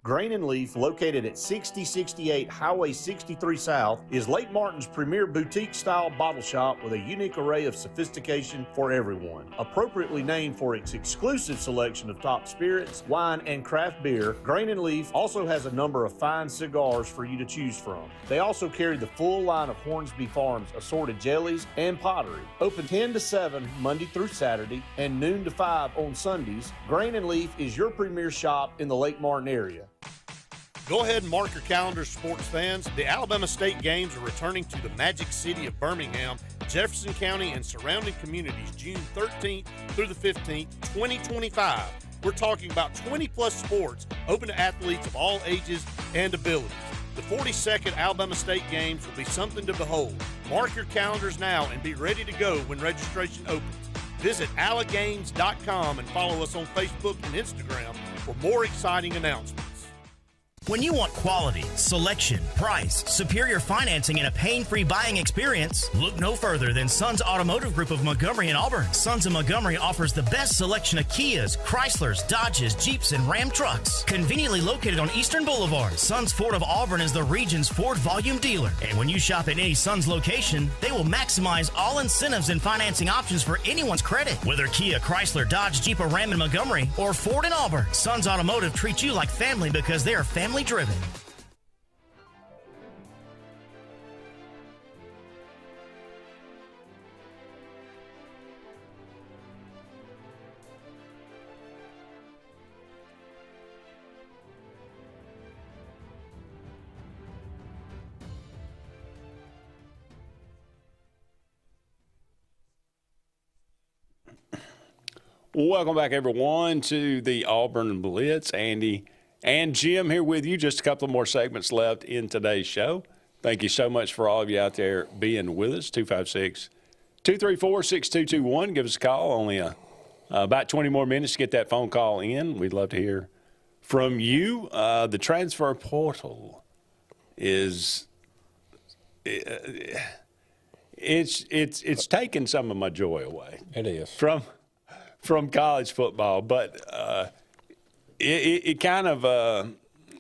Grain and Leaf, located at 6068 Highway 63 South, is Lake Martin's premier boutique-style bottle shop with a unique array of sophistication for everyone. Appropriately named for its exclusive selection of top spirits, wine, and craft beer, Grain and Leaf also has a number of fine cigars for you to choose from. They also carry the full line of Hornsby Farms assorted jellies and pottery. Open 10 to 7 Monday through Saturday and noon to 5 on Sundays, Grain and Leaf is your premier shop in the Lake Martin area. Go ahead and mark your calendars, sports fans. The Alabama State games are returning to the Magic City of Birmingham, Jefferson County, and surrounding communities June 13th through the 15th, 2025. We're talking about 20-plus sports open to athletes of all ages and abilities. The 42nd Alabama State games will be something to behold. Mark your calendars now and be ready to go when registration opens. Visit allagames.com and follow us on Facebook and Instagram for more exciting announcements. When you want quality, selection, price, superior financing, and a pain-free buying experience, look no further than Sons Automotive Group of Montgomery and Auburn. Sons of Montgomery offers the best selection of Kias, Chryslers, Dodges, Jeeps, and Ram trucks. Conveniently located on Eastern Boulevard, Sons Ford of Auburn is the region's Ford volume dealer. And when you shop at any Sons location, they will maximize all incentives and financing options for anyone's credit. Whether Kia, Chrysler, Dodge, Jeep, or Ram in Montgomery, or Ford in Auburn, Sons Automotive treats you like family because they are family driven. Welcome back, everyone, to the Auburn Blitz. Andy and Jim here with you. Just a couple of more segments left in today's show. Thank you so much for all of you out there being with us. 256-234-6221. Give us a call. Only about 20 more minutes to get that phone call in. We'd love to hear from you. The transfer portal is it's taken some of my joy away. It is. From college football, but it kind of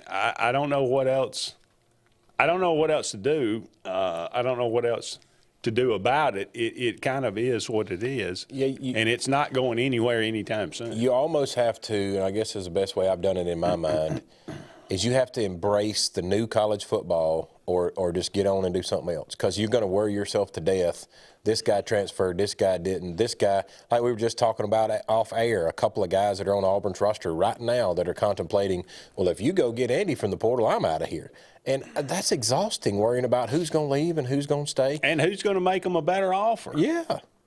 I don't know what else. I don't know what else to do. I don't know what else to do about it. It kind of is what it is, and it's not going anywhere anytime soon. You almost have to, and I guess is the best way I've done it in my mind, is you have to embrace the new college football or just get on and do something else, because you're going to worry yourself to death. This guy transferred, this guy didn't, this guy, like we were just talking about off air, a couple of guys that are on Auburn's roster right now that are contemplating, well, if you go get Andy from the portal, I'm out of here. And that's exhausting, worrying about who's going to leave and who's going to stay. And who's going to make them a better offer. Yeah.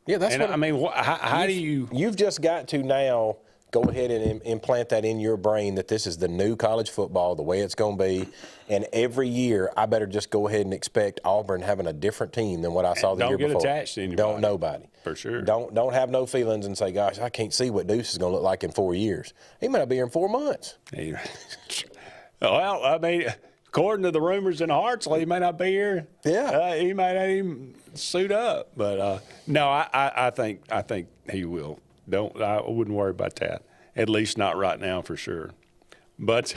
Yeah, that's what I mean. How do you? You've just got to now go ahead and implant that in your brain that this is the new college football, the way it's going to be. And every year, I better just go ahead and expect Auburn having a different team than what I saw the year before. Don't get attached to anybody. Don't nobody. For sure. Don't have no feelings and say, gosh, I can't see what Deuce is going to look like in 4 years. He might not be here in 4 months. Well, I mean, according to the rumors in Hartselle, he may not be here. Yeah. He might not even suit up. But, no, I think he will. I wouldn't worry about that. At least not right now, for sure. But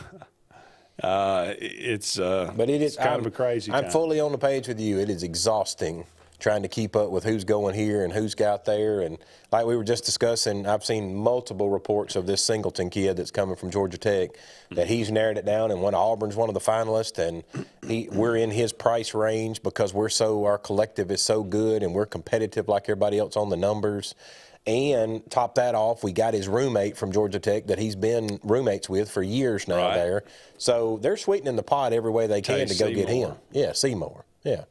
it's kind of a crazy time. I'm fully on the page with you. It is exhausting trying to keep up with who's going here and who's got there. And like we were just discussing, I've seen multiple reports of this Singleton kid that's coming from Georgia Tech, that he's narrowed it down, and Auburn's one of the finalists, and we're in his price range because our collective is so good and we're competitive like everybody else on the numbers. And top that off, we got his roommate from Georgia Tech that he's been roommates with for years now there. So they're sweetening the pot every way they can to go get him. Yeah, Seymour. Yeah.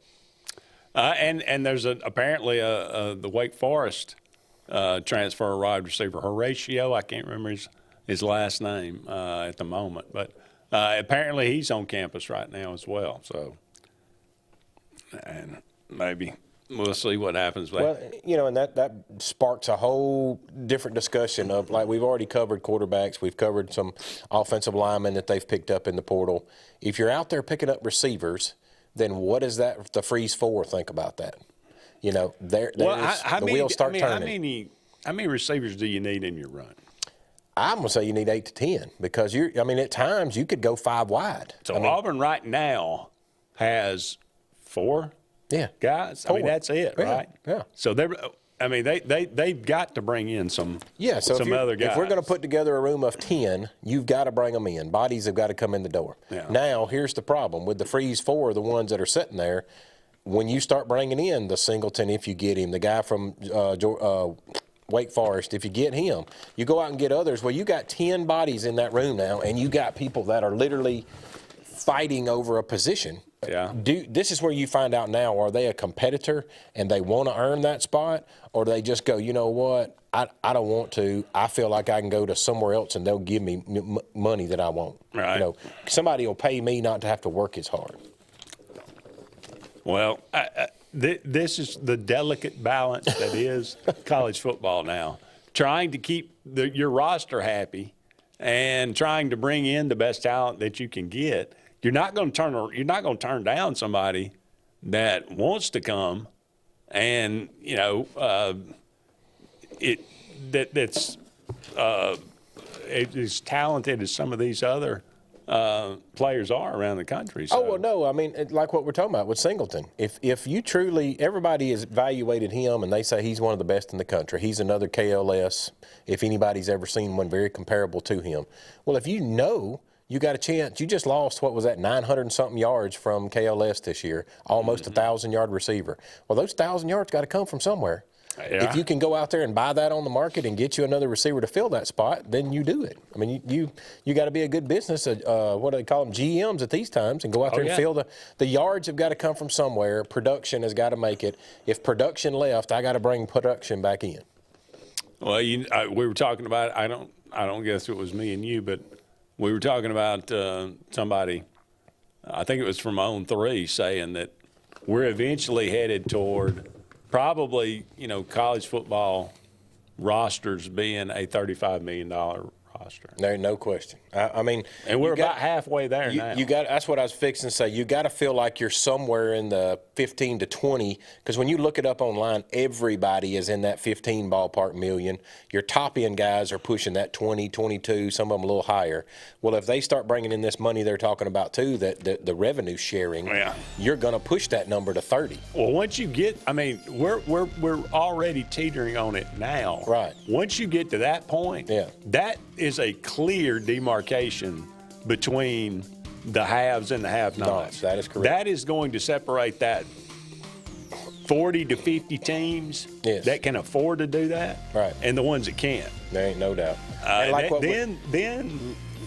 And there's apparently the Wake Forest transfer wide receiver, Horatio. I can't remember his last name at the moment. But apparently he's on campus right now as well. So, and maybe – we'll see what happens. Well, and that sparks a whole different discussion of, like, we've already covered quarterbacks. We've covered some offensive linemen that they've picked up in the portal. If you're out there picking up receivers, then what is that the freeze for? Think about that. The wheels start turning. How many receivers do you need in your run? I'm going to say you need 8 to 10 because at times you could go 5 wide. So Auburn right now has 4 guys. 4. That's it, right? Yeah. So they've got to bring in some other guys. If we're going to put together a room of 10, you've got to bring them in. Bodies have got to come in the door. Yeah. Now, here's the problem. With the freeze 4, the ones that are sitting there, when you start bringing in the Singleton, if you get him, the guy from Wake Forest, if you get him, you go out and get others. Well, you got 10 bodies in that room now, and you got people that are literally fighting over a position. Yeah. This is where you find out now, are they a competitor and they want to earn that spot, or do they just go, you know what, I don't want to. I feel like I can go to somewhere else and they'll give me money that I want. Right. Somebody will pay me not to have to work as hard. Well, this is the delicate balance that is college football now. Trying to keep your roster happy and trying to bring in the best talent that you can get. You're not going to turn down somebody that wants to come, and that's as talented as some of these other players are around the country. So. Oh, well, no. I mean, like what we're talking about with Singleton. If you truly, everybody has evaluated him and they say he's one of the best in the country. He's another KLS, if anybody's ever seen one very comparable to him. Well, if you got a chance. You just lost, 900 and something yards from KLS this year, almost a 1,000-yard receiver. Well, those 1,000 yards got to come from somewhere. Yeah. If you can go out there and buy that on the market and get you another receiver to fill that spot, then you do it. I mean, you got to be a good business, what do they call them, GMs at these times, and go out there and fill the yards have got to come from somewhere. Production has got to make it. If production left, I got to bring production back in. Well, we were talking about, I don't guess it was me and you, but we were talking about somebody, I think it was from On 3, saying that we're eventually headed toward probably, college football rosters being a $35 million roster. No question. I mean, and we're about halfway there now. That's what I was fixing to say. You got to feel like you're somewhere in the 15 to 20, because when you look it up online, everybody is in that 15 ballpark million. Your top end guys are pushing that 20, 22, some of them a little higher. Well, if they start bringing in this money they're talking about too, that the revenue sharing, you're going to push that number to 30. Well, once you get, we're already teetering on it now. Right. Once you get to that point, that is a clear demarcation between the haves and the have-nots. No, that is correct. That is going to separate that 40 to 50 teams that can afford to do that, right, and the ones that can't. There ain't no doubt. Then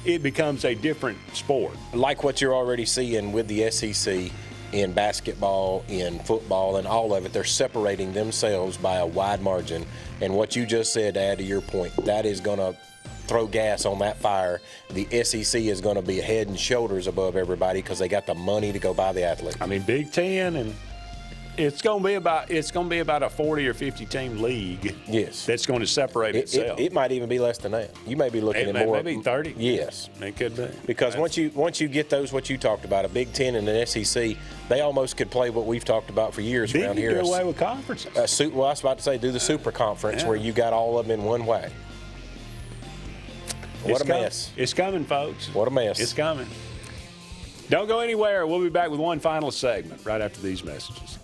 it becomes a different sport. Like what you're already seeing with the SEC in basketball, in football, and all of it, they're separating themselves by a wide margin. And what you just said, to add to your point, that is going to throw gas on that fire. The SEC is going to be head and shoulders above everybody because they got the money to go buy the athletes. Big Ten, and it's going to be about a 40 or 50 team league. Yes, that's going to separate itself. It might even be less than that. You may be looking at more. Maybe 30. Yes, it could be. Because once you get those, what you talked about, a Big Ten and an SEC, they almost could play what we've talked about for years around here. Do away with conferences. I was about to say, do the super conference where you got all of them in one way. What a mess. It's coming, folks. What a mess. It's coming. Don't go anywhere. We'll be back with one final segment right after these messages.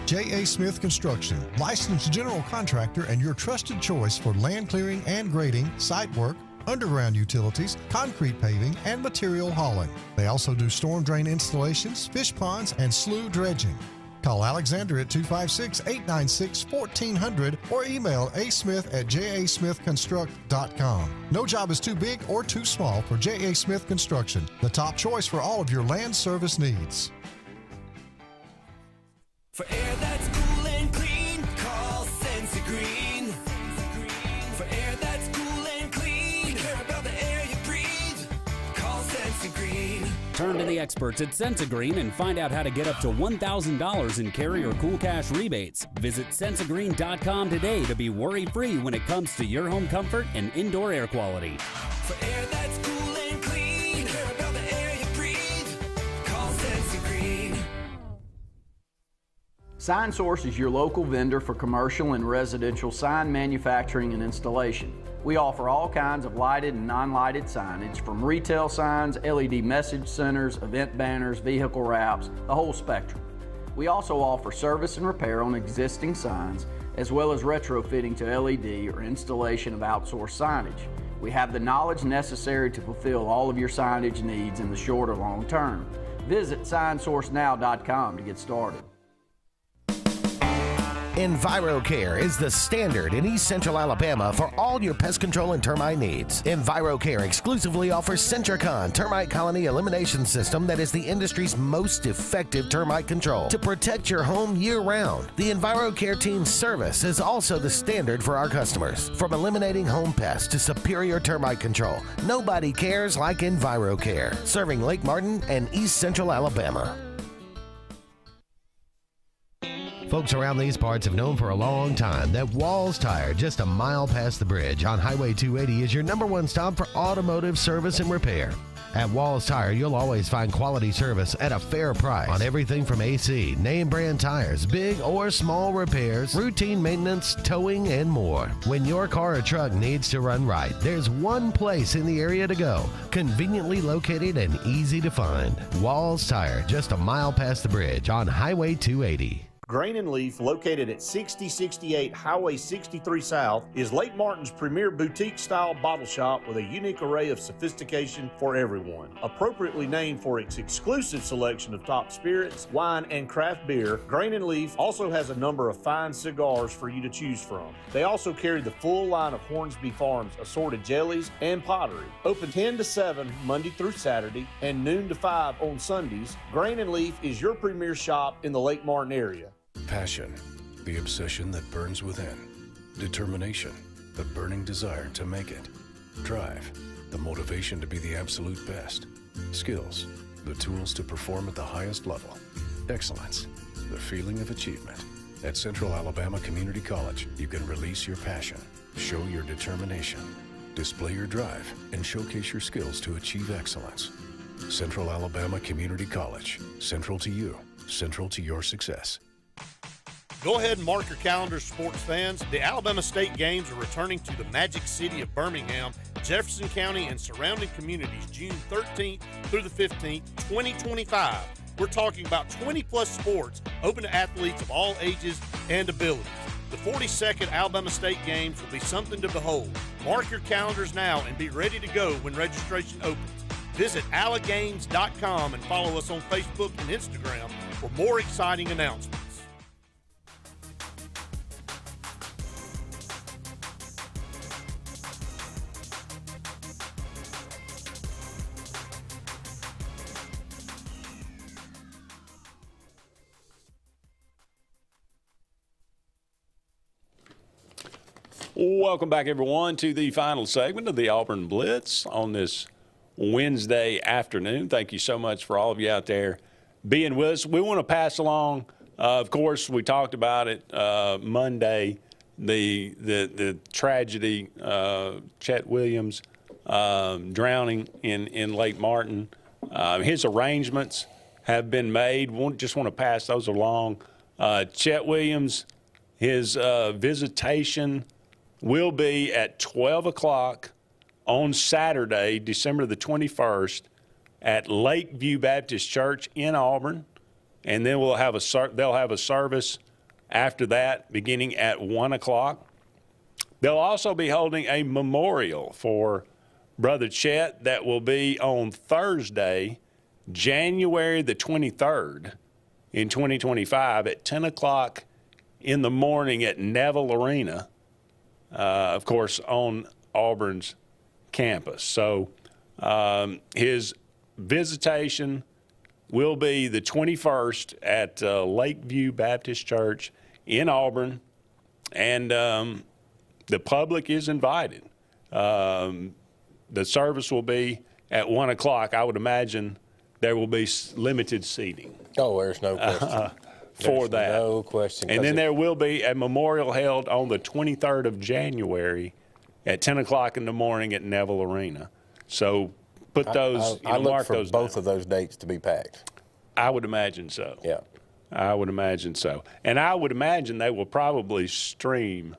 J.A. Smith Construction, licensed general contractor and your trusted choice for land clearing and grading, site work, underground utilities, concrete paving, and material hauling. They also do storm drain installations, fish ponds, and slough dredging. Call Alexander at 256-896-1400 or email asmith@jasmithconstruct.com. No job is too big or too small for J.A. Smith Construction, the top choice for all of your land service needs. For air that's cool and clean, call Senza Green. For air that's cool and clean, we care about the air you breathe. Call Senza Green. Turn to the experts at Sensagreen and find out how to get up to $1,000 in carry or cool cash rebates. Visit Sensagreen.com today to be worry-free when it comes to your home comfort and indoor air quality. For air that's cool and clean, we care about the air you breathe. Call Senza Green. SignSource is your local vendor for commercial and residential sign manufacturing and installation. We offer all kinds of lighted and non-lighted signage, from retail signs, LED message centers, event banners, vehicle wraps, the whole spectrum. We also offer service and repair on existing signs, as well as retrofitting to LED or installation of outsourced signage. We have the knowledge necessary to fulfill all of your signage needs in the short or long term. Visit SignSourceNow.com to get started. EnviroCare is the standard in East Central Alabama for all your pest control and termite needs. EnviroCare exclusively offers Centricon termite colony elimination system that is the industry's most effective termite control to protect your home year-round. The EnviroCare team's service is also the standard for our customers. From eliminating home pests to superior termite control, nobody cares like EnviroCare, serving Lake Martin and East Central Alabama. Folks around these parts have known for a long time that Walls Tire, just a mile past the bridge on Highway 280, is your #1 stop for automotive service and repair. At Walls Tire, you'll always find quality service at a fair price on everything from AC, name brand tires, big or small repairs, routine maintenance, towing, and more. When your car or truck needs to run right, there's one place in the area to go, conveniently located and easy to find. Walls Tire, just a mile past the bridge on Highway 280. Grain and Leaf, located at 6068 Highway 63 South, is Lake Martin's premier boutique-style bottle shop with a unique array of sophistication for everyone. Appropriately named for its exclusive selection of top spirits, wine, and craft beer, Grain and Leaf also has a number of fine cigars for you to choose from. They also carry the full line of Hornsby Farms assorted jellies and pottery. Open 10 to 7 Monday through Saturday and noon to 5 on Sundays, Grain and Leaf is your premier shop in the Lake Martin area. Passion, the obsession that burns within. Determination, the burning desire to make it. Drive, the motivation to be the absolute best. Skills, the tools to perform at the highest level. Excellence, the feeling of achievement. At Central Alabama Community College, you can release your passion, show your determination, display your drive, and showcase your skills to achieve excellence. Central Alabama Community College, central to you, central to your success. Go ahead and mark your calendars, sports fans. The Alabama State Games are returning to the Magic City of Birmingham, Jefferson County, and surrounding communities June 13th through the 15th, 2025. We're talking about 20-plus sports open to athletes of all ages and abilities. The 42nd Alabama State Games will be something to behold. Mark your calendars now and be ready to go when registration opens. Visit allagames.com and follow us on Facebook and Instagram for more exciting announcements. Welcome back, everyone, to the final segment of the Auburn Blitz on this Wednesday afternoon. Thank you so much for all of you out there being with us. We want to pass along, of course, we talked about it Monday, the tragedy, Chet Williams drowning in Lake Martin. His arrangements have been made. Just want to pass those along. Chet Williams, his visitation will be at 12 o'clock on Saturday, December the 21st, at Lakeview Baptist Church in Auburn. And then they'll have a service after that beginning at 1 o'clock. They'll also be holding a memorial for Brother Chet that will be on Thursday, January the 23rd in 2025 at 10 o'clock in the morning at Neville Arena. Of course, on Auburn's campus. So his visitation will be the 21st at Lakeview Baptist Church in Auburn, and the public is invited. The service will be at 1 o'clock. I would imagine there will be limited seating. Oh, there's no question. For that. No question. And then there will be a memorial held on the 23rd of January at 10 o'clock in the morning at Neville Arena. So put those, I look mark for those both down. of those dates to be packed. I would imagine so. Yeah. I would imagine so. And I would imagine they will probably stream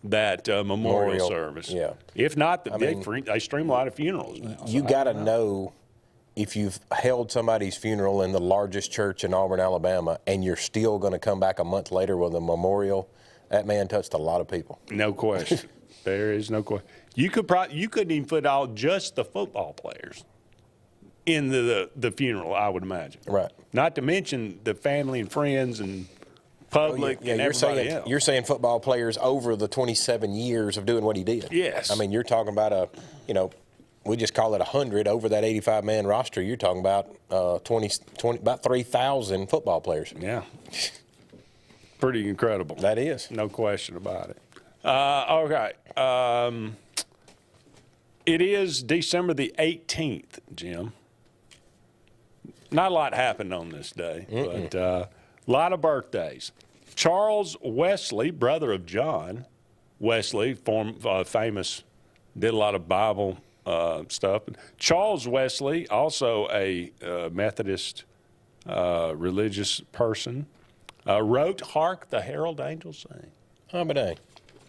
that memorial service. Yeah. If not, they stream a lot of funerals now. You got to know if you've held somebody's funeral in the largest church in Auburn, Alabama, and you're still going to come back a month later with a memorial, that man touched a lot of people. No question. There is no question. You couldn't even put all just the football players in the funeral, I would imagine. Right. Not to mention the family and friends and public and everybody else. You're saying football players over the 27 years of doing what he did. Yes. I mean, you're talking about we just call it 100 over that 85-man roster. You're talking about about 3,000 football players. Yeah. Pretty incredible. That is. No question about it. Okay. It is December the 18th, Jim. Not a lot happened on this day, but a lot of birthdays. Charles Wesley, brother of John Wesley, famous, did a lot of Bible stuff. Charles Wesley, also a Methodist religious person, wrote "Hark the Herald Angels Sing." Oh, but dang.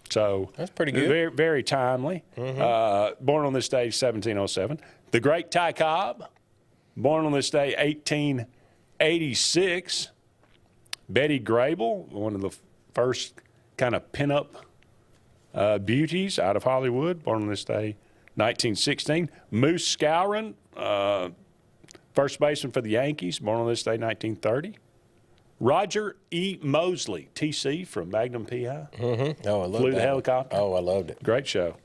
So that's pretty good. Very, very timely. Born on this day, 1707. The great Ty Cobb, born on this day, 1886. Betty Grable, one of the first kind of pinup beauties out of Hollywood, born on this day, 1916. Moose Skowron, first baseman for the Yankees, born on this day, 1930. Roger E. Mosley, TC from Magnum PI. Oh, I loved Flew the that helicopter. one. Oh, I loved it. Great show.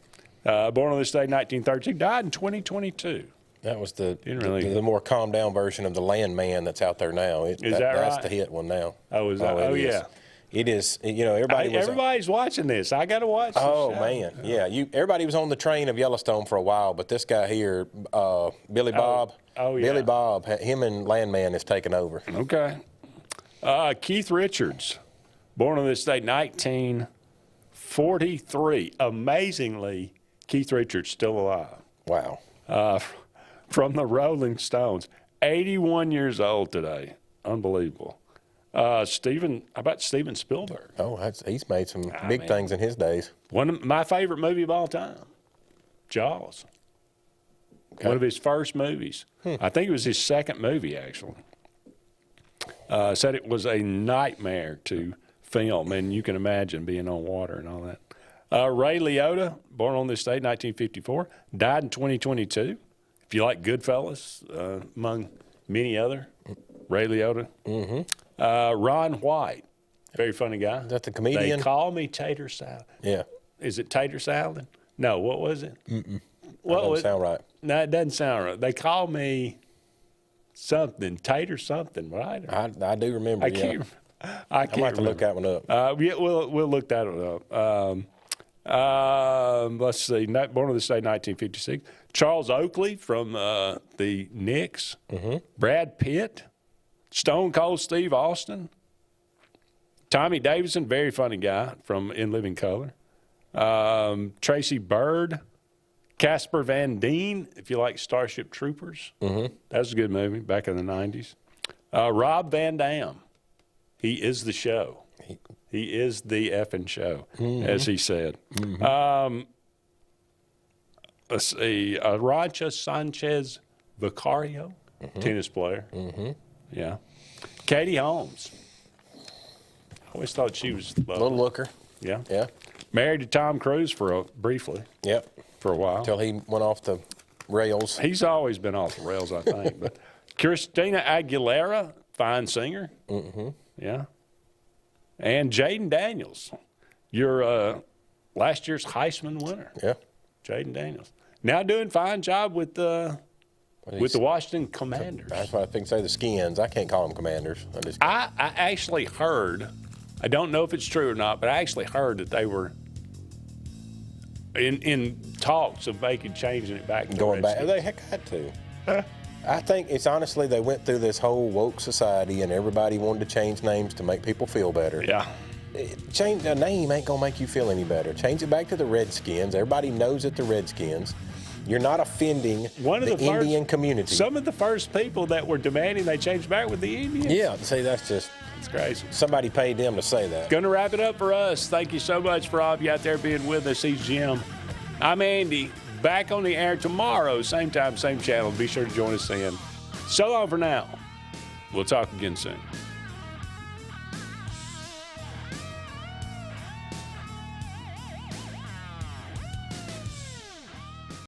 Born on this day, 1932. Died in 2022. That was the more calm down version of the Landman that's out there now. Is that That's right? the hit one now. Oh, is that? Oh, yeah. It is. Everybody's watching this. I got to watch this Oh, show. man. Yeah. Everybody was on the train of Yellowstone for a while, but this guy here, Billy Bob. Oh, yeah. Billy Bob, him and Landman is taking over. Okay. Keith Richards, born on this day, 1943. Amazingly, Keith Richards still alive. Wow. From the Rolling Stones, 81 years old today. Unbelievable. How about Steven Spielberg? Oh, he's made some big things in his days. One of my favorite movie of all time, Jaws. Okay. One of his first movies. I think it was his second movie, actually. Said it was a nightmare to film, and you can imagine being on water and all that. Ray Liotta, born on this day, 1954, died in 2022. If you like Goodfellas, among many other, Ray Liotta. Ron White, very funny guy. Is that the comedian? They call me Tater Salad. Yeah. Is it Tater Salad? No, what was it? That doesn't sound right. No, it doesn't sound right. They call me something, Tater something, right? I do remember. I can't. I can't have to look that one up. Yeah, we'll look that one up. Let's see. Born on this day, 1956. Charles Oakley from the Knicks. Brad Pitt. Stone Cold Steve Austin. Tommy Davidson, very funny guy from In Living Color. Tracy Byrd. Casper Van Dien, if you like Starship Troopers. That was a good movie back in the 90s. Rob Van Dam. He is the show. He is the effing show, as he said. Let's see. Rancha Sanchez Vicario, tennis player. Yeah. Katie Holmes. I always thought she was a little looker. Yeah. Yeah. Married to Tom Cruise briefly. Yep. For a while. Until he went off the rails. He's always been off the rails, I think. But Christina Aguilera, fine singer. Yeah. And Jaden Daniels, your last year's Heisman winner. Yeah. Jaden Daniels. Now doing fine job with the Washington Commanders. That's what I think. Say the Skins. I can't call them Commanders. I actually heard, I don't know if it's true or not, but I actually heard that they were in talks of making changing it back. Going back. They had to. I think it's honestly they went through this whole woke society and everybody wanted to change names to make people feel better. Yeah. Change a name ain't gonna make you feel any better. Change it back to the Redskins. Everybody knows it, the Redskins. You're not offending the Indian community. Some of the first people that were demanding they change back with the Indians. Yeah, see, that's just It's crazy. Somebody paid them to say that. Going to wrap it up for us. Thank you so much for all of you out there being with us. He's Jim. I'm Andy. Back on the air tomorrow, same time, same channel. Be sure to join us then. So long for now. We'll talk again soon.